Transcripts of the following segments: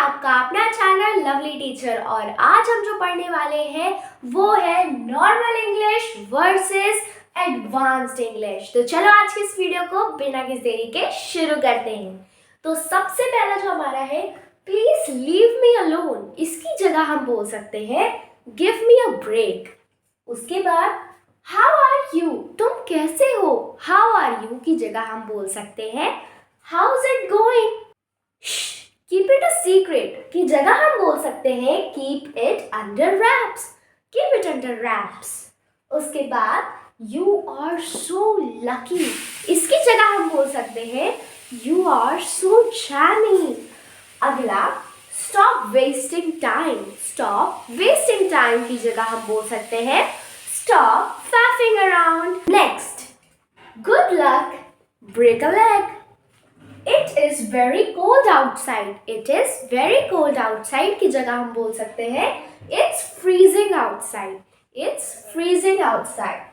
आपका अपना channel lovely teacher और आज हम जो पढ़ने वाले हैं वो है normal English versus advanced English. तो चलो आज की इस वीडियो को बिना किसी देरी के शुरू करते हैं। तो सबसे पहला जो हमारा है प्लीज लीव मी अलोन, इसकी जगह हम बोल सकते हैं गिव मी अ ब्रेक। उसके बाद हाउ आर यू, तुम कैसे हो, हाउ आर यू की जगह हम बोल सकते हैं how is it going. Keep it a secret की जगह हम बोल सकते हैं keep it under raps, keep it under raps. उसके बाद यू आर सो लकी, इसकी जगह हम बोल सकते हैं यू आर सो चैमी। अगला stop wasting time, stop wasting time की जगह हम बोल सकते हैं stop faffing around. Next good luck break a leg. It is very cold outside. It is very cold outside की जगह हम बोल सकते हैं It's freezing outside. It's freezing outside.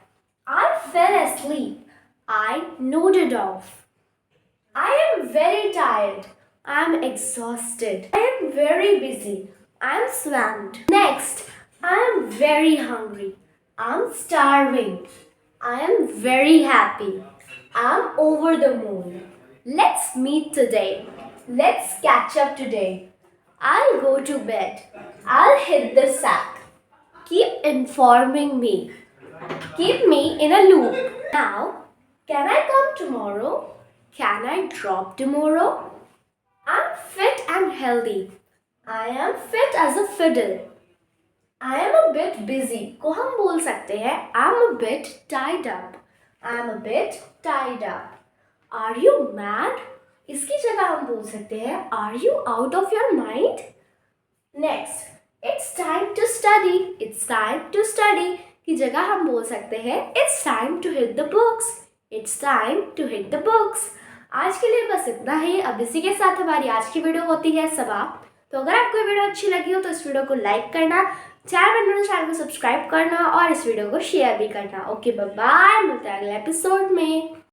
I fell asleep. I nodded off. I am very tired. I am exhausted. I am very busy. I am swamped. Next, I am very hungry. I am starving. I am very happy. I am over the moon. Let's meet today. Let's catch up today. I'll go to bed. I'll hit the sack. Keep informing me. Keep me in a loop. Now, can I come tomorrow? Can I drop tomorrow? I'm fit and healthy. I am fit as a fiddle. I am a bit busy को हम बोल सकते हैं I'm a bit tied up. I'm a bit tied up. Are you mad? इसकी जगह हम बोल सकते हैं Are you out of your mind? Next, it's time to study. It's time to study की जगह हम बोल सकते हैं It's time to hit the books. It's time to hit the books. आज के लिए बस इतना ही। अब इसी के साथ हमारी आज की वीडियो होती है समाप्त। तो अगर आपको ये वीडियो अच्छी लगी हो तो इस वीडियो को लाइक करना, चैनल को सब्सक्राइब करना और इस वीडियो को शेयर भी करना। ओके बाय बाय, मिलते हैं अगले एपिसोड में।